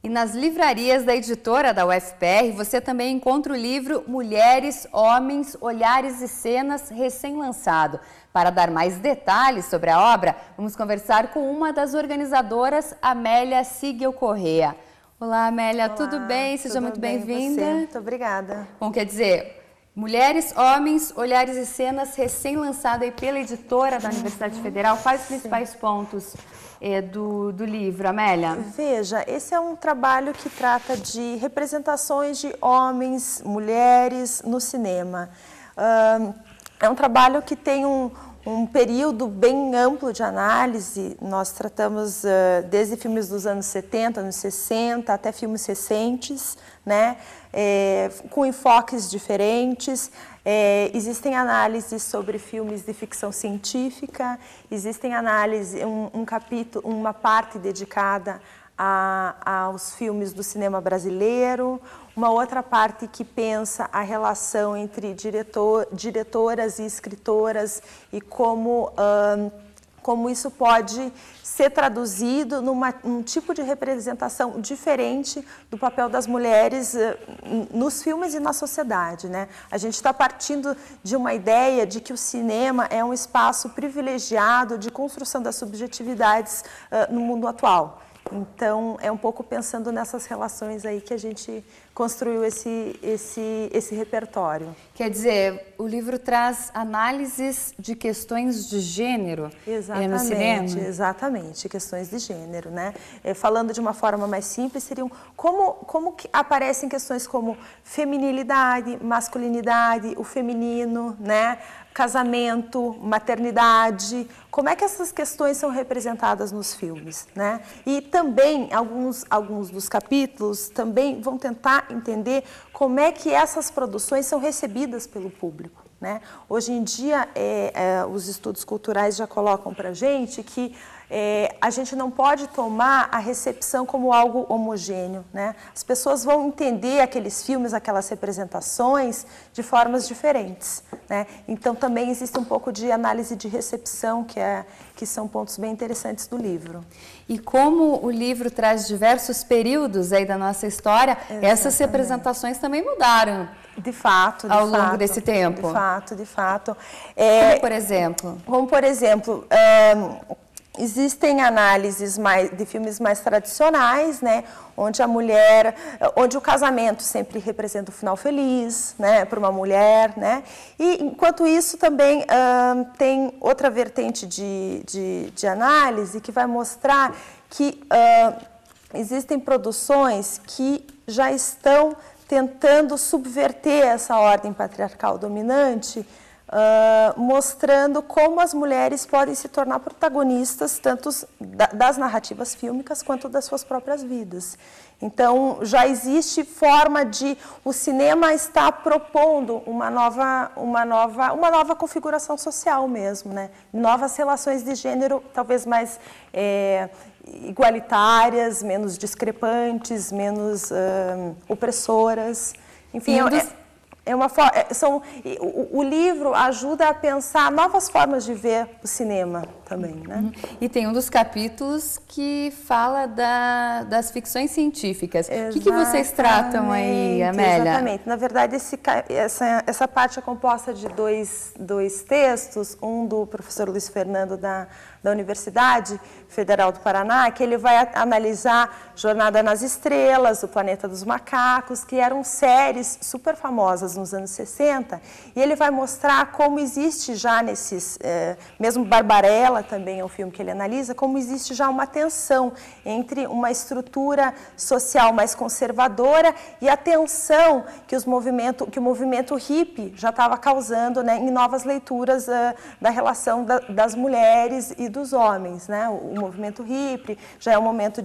E nas livrarias da editora da UFPR, você também encontra o livro Mulheres, Homens, Olhares e Cenas, recém-lançado. Para dar mais detalhes sobre a obra, vamos conversar com uma das organizadoras, Amélia Sigel Correa. Olá, Amélia, Olá, tudo bem? Seja muito bem-vinda. Muito obrigada. Bom, quer dizer, Mulheres, Homens, Olhares e Cenas, recém-lançado aí pela editora da Universidade Federal. Quais os principais pontos do livro, Amélia? Veja, esse é um trabalho que trata de representações de homens, mulheres no cinema. É um trabalho que tem um período bem amplo de análise. Nós tratamos desde filmes dos anos 70, anos 60, até filmes recentes, né? Com enfoques diferentes. Existem análises sobre filmes de ficção científica, existem análises, um capítulo, uma parte dedicada aos filmes do cinema brasileiro, uma outra parte que pensa a relação entre diretoras e escritoras e como isso pode ser traduzido num tipo de representação diferente do papel das mulheres nos filmes e na sociedade, né? A gente está partindo de uma ideia de que o cinema é um espaço privilegiado de construção das subjetividades no mundo atual. Então, é um pouco pensando nessas relações aí que a gente construiu esse repertório. Quer dizer, o livro traz análises de questões de gênero no cinema? Exatamente, questões de gênero, né? Falando de uma forma mais simples, seriam como que aparecem questões como feminilidade, masculinidade, o feminino, né? Casamento, maternidade, como é que essas questões são representadas nos filmes, né? E também, alguns dos capítulos também vão tentar entender como é que essas produções são recebidas pelo público, né? Hoje em dia, os estudos culturais já colocam para a gente que a gente não pode tomar a recepção como algo homogêneo, né? As pessoas vão entender aqueles filmes, aquelas representações de formas diferentes, né? Então também existe um pouco de análise de recepção, que são pontos bem interessantes do livro. E como o livro traz diversos períodos aí da nossa história, essas representações também mudaram. De fato, ao longo desse tempo. De fato. Como por exemplo? Como por exemplo, existem análises de filmes mais tradicionais, né, onde o casamento sempre representa o final feliz, né, para uma mulher, né, e enquanto isso também tem outra vertente de análise que vai mostrar que existem produções que já estão tentando subverter essa ordem patriarcal dominante, mostrando como as mulheres podem se tornar protagonistas tanto das narrativas fílmicas quanto das suas próprias vidas. Então, já existe forma de o cinema estar propondo uma nova configuração social mesmo, né? Novas relações de gênero, talvez mais igualitárias, menos discrepantes, menos opressoras. Enfim, o livro ajuda a pensar novas formas de ver o cinema também, né? E tem um dos capítulos que fala das ficções científicas. O que vocês tratam aí, Amélia? Exatamente. Na verdade, essa parte é composta de dois textos, um do professor Luiz Fernando da Universidade Federal do Paraná, que ele vai analisar Jornada nas Estrelas, O Planeta dos Macacos, que eram séries super famosas nos anos 60, e ele vai mostrar como existe já mesmo Barbarella também é um filme que ele analisa, como existe já uma tensão entre uma estrutura social mais conservadora e a tensão que o movimento hippie já estava causando, né, em novas leituras da relação das mulheres e dos homens, né? O movimento hippie já é um momento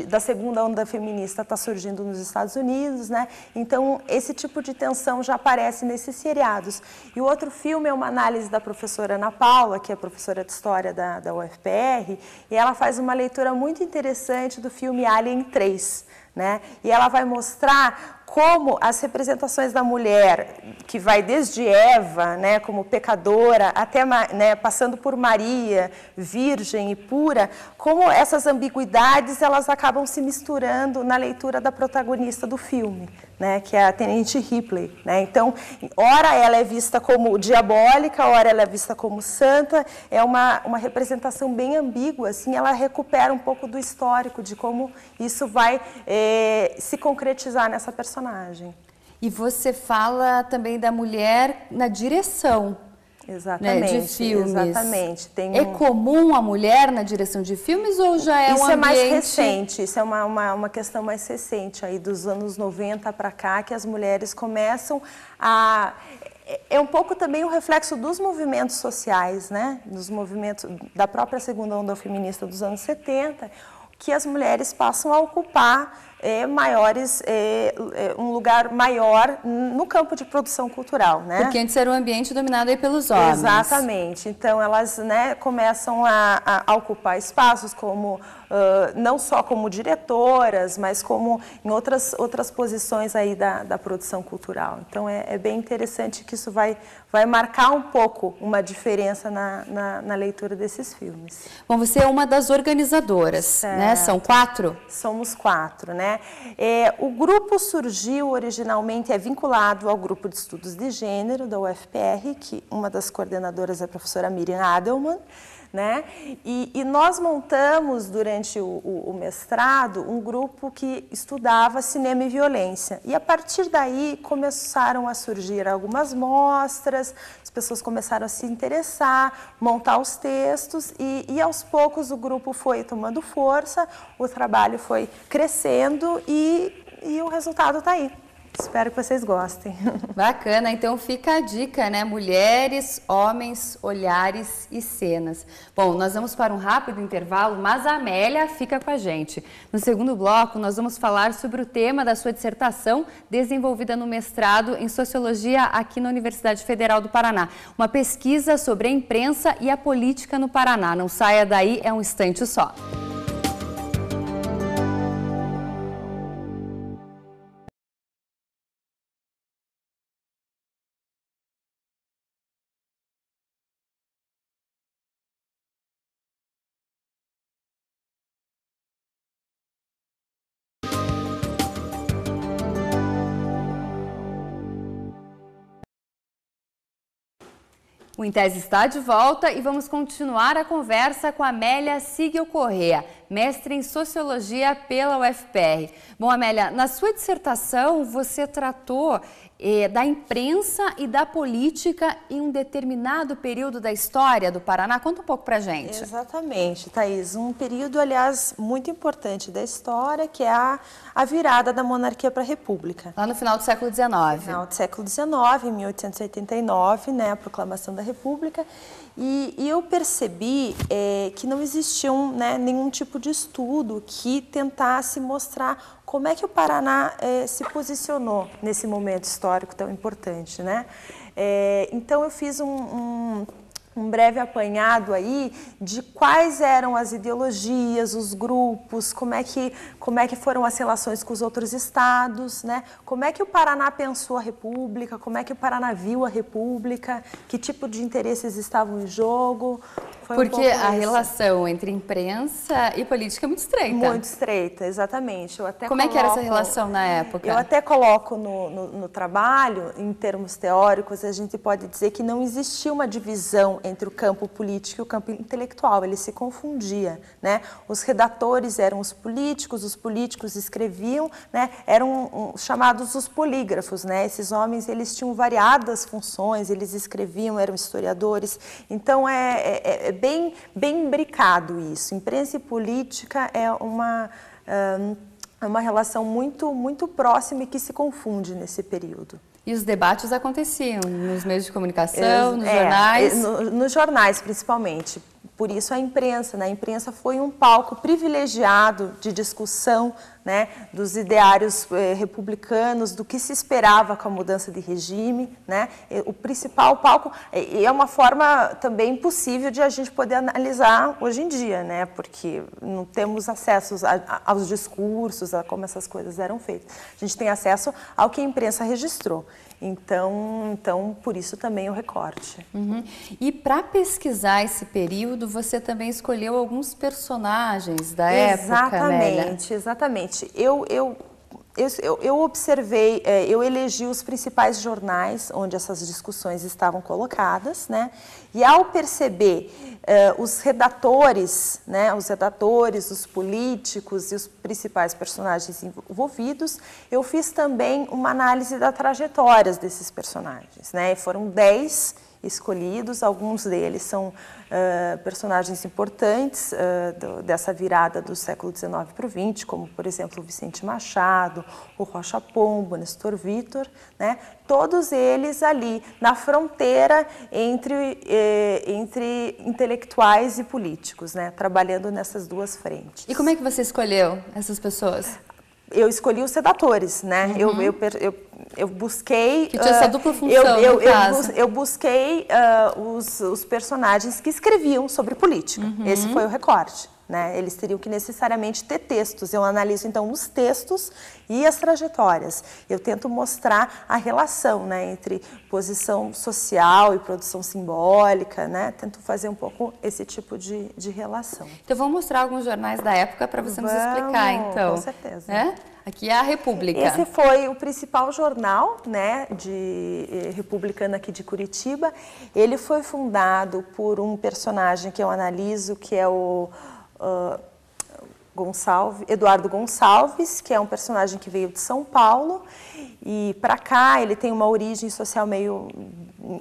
da segunda onda feminista está surgindo nos Estados Unidos, né? Então esse tipo de tensão já aparece nesses seriados. E o outro filme é uma análise da professora Ana Paula, que é professora de História da UFPR, e ela faz uma leitura muito interessante do filme Alien 3, né? E ela vai mostrar como as representações da mulher, que vai desde Eva, né, como pecadora, até, né, passando por Maria, virgem e pura, como essas ambiguidades elas acabam se misturando na leitura da protagonista do filme, né, que é a Tenente Ripley, né? Então, ora ela é vista como diabólica, ora ela é vista como santa, é uma representação bem ambígua, assim, ela recupera um pouco do histórico de como isso vai se concretizar nessa personagem. E você fala também da mulher na direção. Exatamente, né, de filmes. Exatamente. É comum a mulher na direção de filmes ou já é um ambiente... Isso é mais recente, isso é uma questão mais recente, aí dos anos 90 para cá, que as mulheres começam a... É um pouco também o reflexo dos movimentos sociais, né? Dos movimentos da própria segunda onda feminista dos anos 70, que as mulheres passam a ocupar um lugar maior no campo de produção cultural, né? Porque antes era um ambiente dominado aí pelos homens. Exatamente. Então elas, né, começam a ocupar espaços como não só como diretoras, mas como em outras posições aí da produção cultural. Então é bem interessante que isso vai marcar um pouco uma diferença na leitura desses filmes. Bom, você é uma das organizadoras, né? São 4? Somos 4, né? O grupo surgiu originalmente, é vinculado ao grupo de estudos de gênero da UFPR, que uma das coordenadoras é a professora Miriam Adelman, né? E nós montamos durante o mestrado um grupo que estudava cinema e violência. E a partir daí começaram a surgir algumas mostras, as pessoas começaram a se interessar, montar os textos e aos poucos o grupo foi tomando força, o trabalho foi crescendo e o resultado está aí. Espero que vocês gostem. Bacana, então fica a dica, né? Mulheres, homens, olhares e cenas. Bom, nós vamos para um rápido intervalo, mas a Amélia fica com a gente. No segundo bloco, nós vamos falar sobre o tema da sua dissertação, desenvolvida no mestrado em Sociologia aqui na Universidade Federal do Paraná. Uma pesquisa sobre a imprensa e a política no Paraná. Não saia daí, é um instante só. O Em Tese está de volta e vamos continuar a conversa com a Amélia Sigel Correa, mestre em Sociologia pela UFPR. Bom, Amélia, na sua dissertação você tratou da imprensa e da política em um determinado período da história do Paraná. Conta um pouco pra gente. Exatamente, Thaís. Um período, aliás, muito importante da história, que é a virada da monarquia para a república. Lá no final do século XIX. No final do século XIX, em 1889, né, a proclamação da república. E eu percebi que não existia nenhum tipo de estudo que tentasse mostrar como é que o Paraná se posicionou nesse momento histórico tão importante, né? Então eu fiz um breve apanhado aí de quais eram as ideologias, os grupos, como é que foram as relações com os outros estados, né? Como é que o Paraná pensou a República, como é que o Paraná viu a República, que tipo de interesses estavam em jogo. Porque a relação entre imprensa e política é muito estreita. Muito estreita, exatamente. Como é que era essa relação na época? Eu até coloco no trabalho, em termos teóricos, a gente pode dizer que não existia uma divisão entre o campo político e o campo intelectual, ele se confundia, né? Os redatores eram os políticos escreviam, né? Eram chamados os polígrafos, né? Esses homens, eles tinham variadas funções, eles escreviam, eram historiadores, então é bem imbricado isso. Imprensa e política é uma relação muito próxima e que se confunde nesse período. E os debates aconteciam nos meios de comunicação, nos jornais? Nos jornais, principalmente. Por isso a imprensa, né? A imprensa foi um palco privilegiado de discussão, né, dos ideários republicanos, do que se esperava com a mudança de regime, né? O principal palco é uma forma também possível de a gente poder analisar hoje em dia, né? Porque não temos acesso aos discursos, a como essas coisas eram feitas. A gente tem acesso ao que a imprensa registrou. Então, por isso também o recorte. Uhum. E para pesquisar esse período, você também escolheu alguns personagens da época, Amélia? Exatamente. Eu observei, eu elegi os principais jornais onde essas discussões estavam colocadas, né? E ao perceber os redatores, né, os políticos e os principais personagens envolvidos, eu fiz também uma análise das trajetórias desses personagens, né? Foram 10 escolhidos, alguns deles são personagens importantes dessa virada do século XIX para o XX, como, por exemplo, o Vicente Machado, o Rocha Pombo, o Nestor Vitor, né? Todos eles ali na fronteira entre intelectuais e políticos, né? Trabalhando nessas duas frentes. E como é que você escolheu essas pessoas? Eu escolhi os redatores, né? Uhum. Eu busquei... Que tinha essa dupla função, no caso. Eu busquei os personagens que escreviam sobre política. Uhum. Esse foi o recorte, né? Eles teriam que necessariamente ter textos. Eu analiso, então, os textos e as trajetórias. Eu tento mostrar a relação, né, entre posição social e produção simbólica, né? Tento fazer um pouco esse tipo de relação. Então, vamos mostrar alguns jornais da época para você nos explicar, então. Com certeza. Né? Aqui é a República. Esse foi o principal jornal, né, republicano aqui de Curitiba. Ele foi fundado por um personagem que eu analiso, que é o Eduardo Gonçalves, que é um personagem que veio de São Paulo. E para cá ele tem uma origem social meio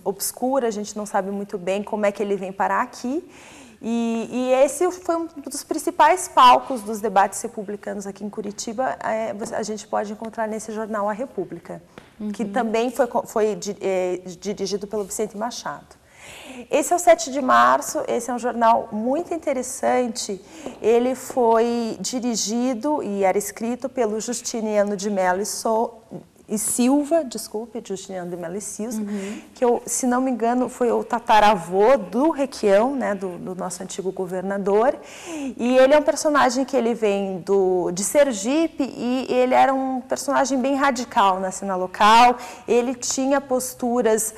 obscura, a gente não sabe muito bem como é que ele vem parar aqui. E esse foi um dos principais palcos dos debates republicanos aqui em Curitiba. A gente pode encontrar nesse jornal A República, que também foi dirigido pelo Vicente Machado. Esse é o 7 de março, esse é um jornal muito interessante. Ele foi dirigido e era escrito pelo Justiniano de Mello e Silva, Justiniano de Mello e Silva, que, se não me engano, foi o tataravô do Requião, né, do nosso antigo governador. E ele é um personagem que ele vem de Sergipe e ele era um personagem bem radical na cena local. Ele tinha posturas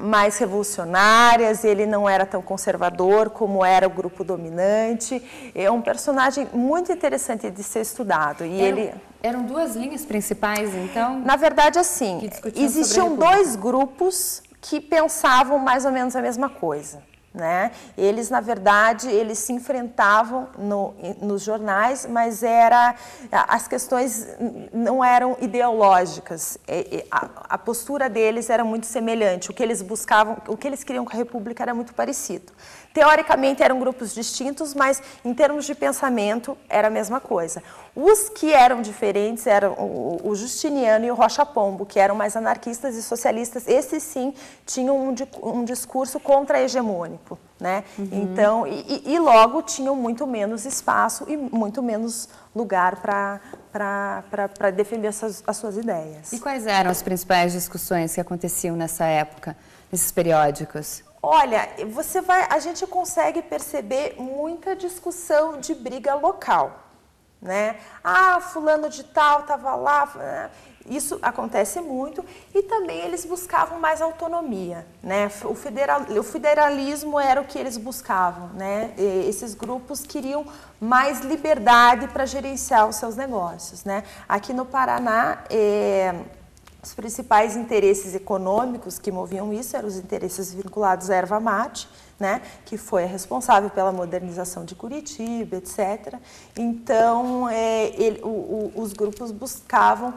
mais revolucionárias, ele não era tão conservador como era o grupo dominante. É um personagem muito interessante de ser estudado. E eram duas linhas principais, então? Na verdade, assim, existiam dois grupos que pensavam mais ou menos a mesma coisa, né? Eles, na verdade, eles se enfrentavam nos jornais, mas as questões não eram ideológicas. A postura deles era muito semelhante. O que eles buscavam, o que eles queriam com a República era muito parecido. Teoricamente eram grupos distintos, mas em termos de pensamento era a mesma coisa. Os que eram diferentes eram o Justiniano e o Rocha Pombo, que eram mais anarquistas e socialistas. Esses sim tinham um discurso contra-hegemônico, né? Então, e logo tinham muito menos espaço e muito menos lugar para defender as suas ideias. E quais eram as principais discussões que aconteciam nessa época, nesses periódicos? Olha, a gente consegue perceber muita discussão de briga local, né? Ah, fulano de tal estava lá. Isso acontece muito. E também eles buscavam mais autonomia, né? O federalismo era o que eles buscavam, né? Esses grupos queriam mais liberdade para gerenciar os seus negócios, né? Aqui no Paraná, os principais interesses econômicos que moviam isso eram os interesses vinculados à erva mate, né, que foi a responsável pela modernização de Curitiba, etc. Então, os grupos buscavam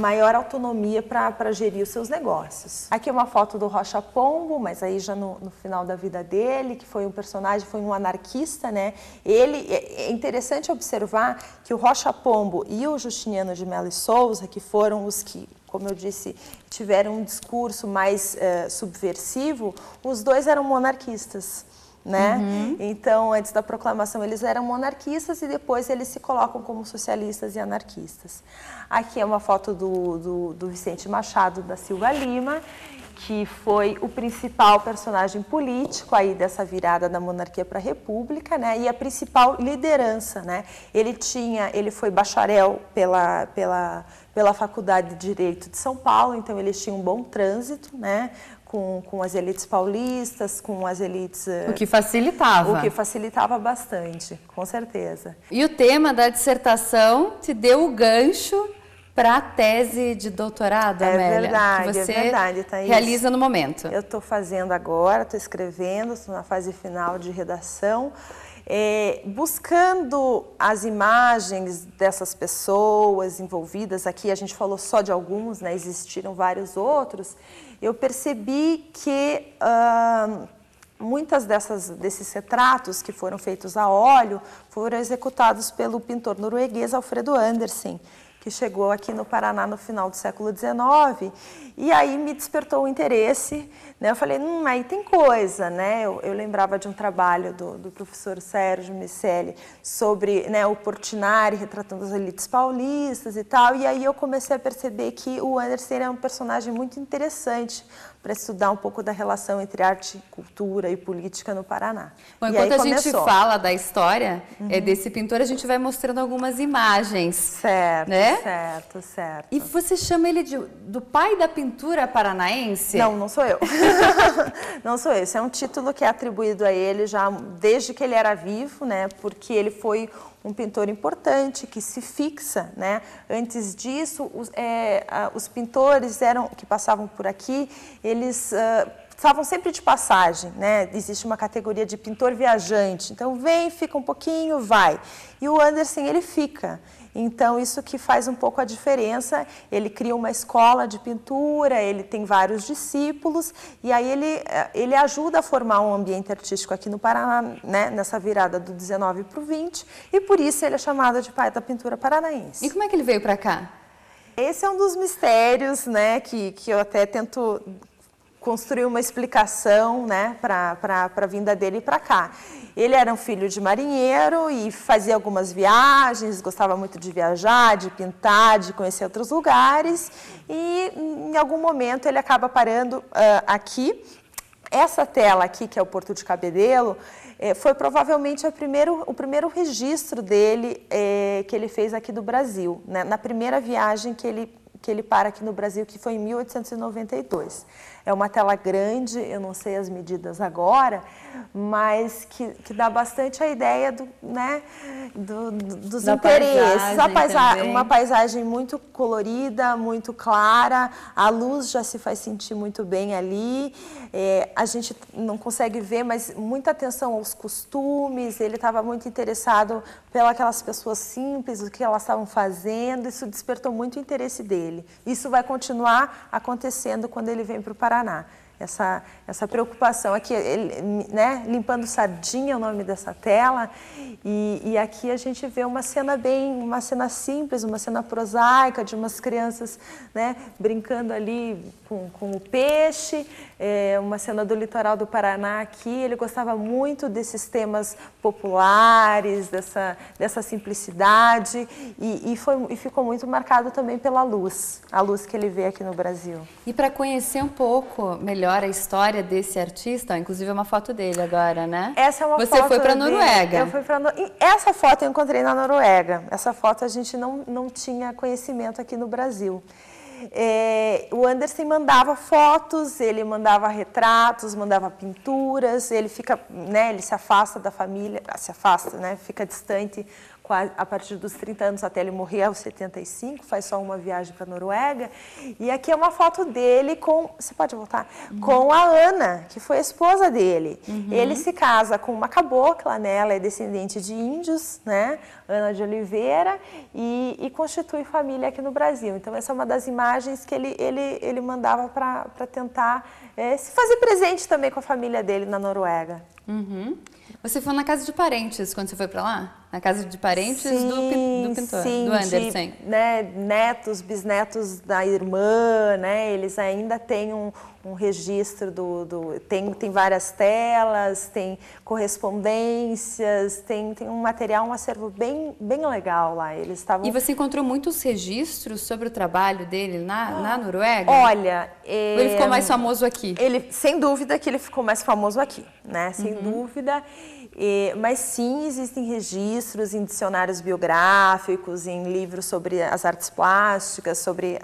maior autonomia para gerir os seus negócios. Aqui é uma foto do Rocha Pombo, mas aí já no final da vida dele, que foi um personagem, foi um anarquista, né? É interessante observar que o Rocha Pombo e o Justiniano de Melo e Souza, que foram os que, como eu disse, tiveram um discurso mais subversivo, os dois eram monarquistas, né? Então, antes da proclamação, eles eram monarquistas e depois eles se colocam como socialistas e anarquistas. Aqui é uma foto do Vicente Machado da Silva Lima, que foi o principal personagem político aí dessa virada da monarquia para a república, né? E a principal liderança, né? Ele foi bacharel pela Faculdade de Direito de São Paulo, então eles tinham um bom trânsito, né? Com as elites paulistas, com as elites... O que facilitava. O que facilitava bastante, com certeza. E o tema da dissertação te deu o gancho para a tese de doutorado, Amélia, que você Thaís. realiza no momento. Eu estou fazendo agora, estou escrevendo, estou na fase final de redação, buscando as imagens dessas pessoas envolvidas. Aqui a gente falou só de alguns, né? Existiram vários outros. Eu percebi que muitas desses retratos que foram feitos a óleo foram executados pelo pintor norueguês Alfredo Andersen, que chegou aqui no Paraná no final do século XIX, e aí me despertou o interesse, né? Eu falei, aí tem coisa, né? Eu lembrava de um trabalho do professor Sérgio Miceli sobre, né, o Portinari retratando as elites paulistas e tal, e aí eu comecei a perceber que o Andersen é um personagem muito interessante para estudar um pouco da relação entre arte, cultura e política no Paraná. Bom, enquanto a gente fala da história desse pintor, a gente vai mostrando algumas imagens. Certo, né? certo. E você chama ele do pai da pintura paranaense? Não sou eu. Não sou eu. Isso é um título que é atribuído a ele já desde que ele era vivo, né? Porque ele foi um pintor importante que se fixa, né? Antes disso, os pintores que passavam por aqui, eles estavam sempre de passagem, né? Existe uma categoria de pintor viajante, então vem, fica um pouquinho, vai. E o Andersen, ele fica. Então, isso que faz um pouco a diferença. Ele cria uma escola de pintura, ele tem vários discípulos, e aí ele ajuda a formar um ambiente artístico aqui no Paraná, né, nessa virada do 19 para o 20, e por isso ele é chamado de pai da pintura paranaense. E como é que ele veio para cá? Esse é um dos mistérios, né, que eu até tento construir uma explicação, né, para a vinda dele para cá. Ele era um filho de marinheiro e fazia algumas viagens, gostava muito de viajar, de pintar, de conhecer outros lugares, e em algum momento ele acaba parando aqui. Essa tela aqui, que é o Porto de Cabedelo, foi provavelmente o primeiro registro dele que ele fez aqui do Brasil, né, na primeira viagem que ele para aqui no Brasil, que foi em 1892. É uma tela grande, eu não sei as medidas agora, mas que dá bastante a ideia dos interesses. Uma paisagem muito colorida, muito clara, a luz já se faz sentir muito bem ali. A gente não consegue ver, mas muita atenção aos costumes. Ele estava muito interessado pelas pessoas simples, o que elas estavam fazendo. Isso despertou muito o interesse dele. Isso vai continuar acontecendo quando ele vem para o Paraná. Essa preocupação aqui, né, limpando sardinha é o nome dessa tela, e aqui a gente vê uma cena simples, uma cena prosaica de umas crianças, né, brincando ali com o peixe, uma cena do litoral do Paraná aqui. Ele gostava muito desses temas populares, dessa simplicidade, e ficou muito marcado também pela luz, a luz que ele vê aqui no Brasil. E para conhecer um pouco melhor a história desse artista, inclusive é uma foto dele agora, né? Essa é uma foto Você foi para a Noruega. Eu fui para essa foto eu encontrei na Noruega. Essa foto a gente não tinha conhecimento aqui no Brasil. O Andersen mandava fotos, ele mandava retratos, mandava pinturas, ele fica, né, ele se afasta da família, né, fica distante a partir dos 30 anos até ele morrer aos 75, faz só uma viagem para a Noruega. E aqui é uma foto dele com, você pode voltar, com a Ana, que foi a esposa dele. Ele se casa com uma cabocla, né? Ela é descendente de índios, né? Ana de Oliveira, e constitui família aqui no Brasil. Então essa é uma das imagens que ele mandava para tentar se fazer presente também com a família dele na Noruega. Você foi na casa de parentes quando você foi para lá? Na casa de parentes do pintor, sim, do Andersen. Né, netos, bisnetos da irmã, né? Eles ainda têm um registro tem várias telas, tem correspondências, tem um material, um acervo bem legal lá. Eles estavam... E você encontrou muitos registros sobre o trabalho dele na Noruega? Olha... Ou ele ficou mais famoso aqui? Sem dúvida que ele ficou mais famoso aqui, né? Sem dúvida. Mas sim, existem registros em dicionários biográficos, em livros sobre as artes plásticas, sobre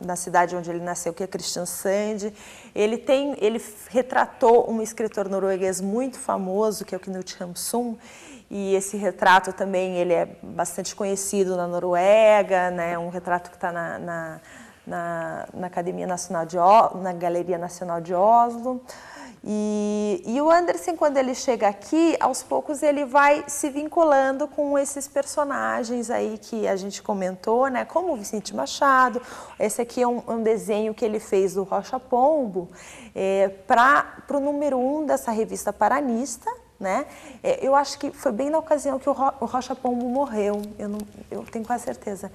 na cidade onde ele nasceu, que é Kristiansand. Ele retratou um escritor norueguês muito famoso, que é o Knut Hamsun, e esse retrato também ele é bastante conhecido na Noruega, né? Um retrato que está na Academia Nacional na Galeria Nacional de Oslo. E o Andersen, quando ele chega aqui, aos poucos ele vai se vinculando com esses personagens aí que a gente comentou, né? Como o Vicente Machado. Esse aqui é um desenho que ele fez do Rocha Pombo para o número 1 dessa revista Paranista, né? Eu acho que foi bem na ocasião que o Rocha Pombo morreu, eu tenho quase certeza.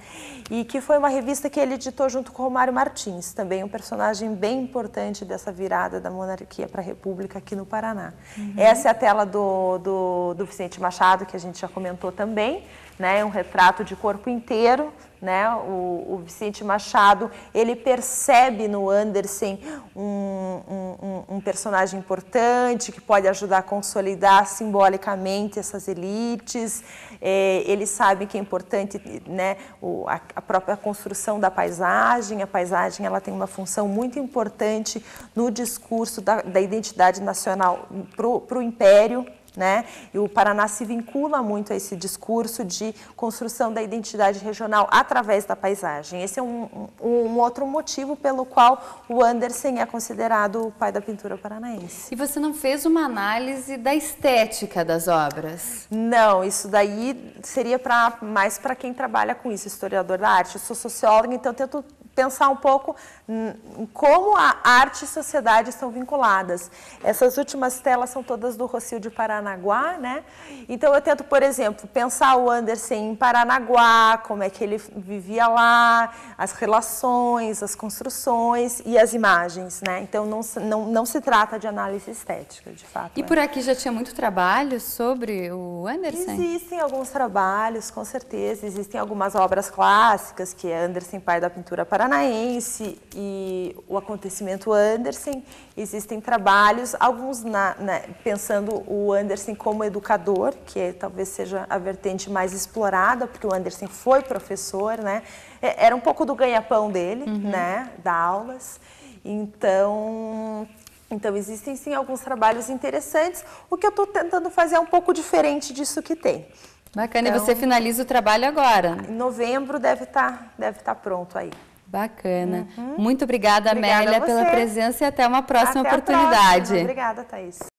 E que foi uma revista que ele editou junto com o Romário Martins, também um personagem bem importante dessa virada da monarquia para a república aqui no Paraná. Essa é a tela do Vicente Machado, que a gente já comentou também, né? Um retrato de corpo inteiro, né? O Vicente Machado, ele percebe no Andersen um personagem importante que pode ajudar a consolidar simbolicamente essas elites. Ele sabe que é importante, né, a própria construção da paisagem. A paisagem ela tem uma função muito importante no discurso da identidade nacional para o Império. Né? E o Paraná se vincula muito a esse discurso de construção da identidade regional através da paisagem. Esse é um outro motivo pelo qual o Andersen é considerado o pai da pintura paranaense. E você não fez uma análise da estética das obras? Não, isso daí seria mais para quem trabalha com isso, historiador da arte. Eu sou socióloga, então tento pensar um pouco em como a arte e sociedade estão vinculadas. Essas últimas telas são todas do Rocio de Paranaguá, né? Então eu tento, por exemplo, pensar o Andersen em Paranaguá, como é que ele vivia lá, as relações, as construções e as imagens, né? Então não se trata de análise estética, de fato. E por aqui já tinha muito trabalho sobre o Andersen? Existem alguns trabalhos, com certeza. Existem algumas obras clássicas, que é Andersen, pai da pintura paranaense, e o acontecimento Andersen. Existem trabalhos, alguns pensando o Andersen como educador, que talvez seja a vertente mais explorada, porque o Andersen foi professor, né? Era um pouco do ganha-pão dele, né? Dar aulas. Então existem sim alguns trabalhos interessantes. O que eu estou tentando fazer é um pouco diferente disso que tem. Bacana, então, e você finaliza o trabalho agora? Em novembro deve tá pronto aí. Bacana. Muito obrigada, Amélia, pela presença e até uma próxima oportunidade. Próxima. Obrigada, Thaís.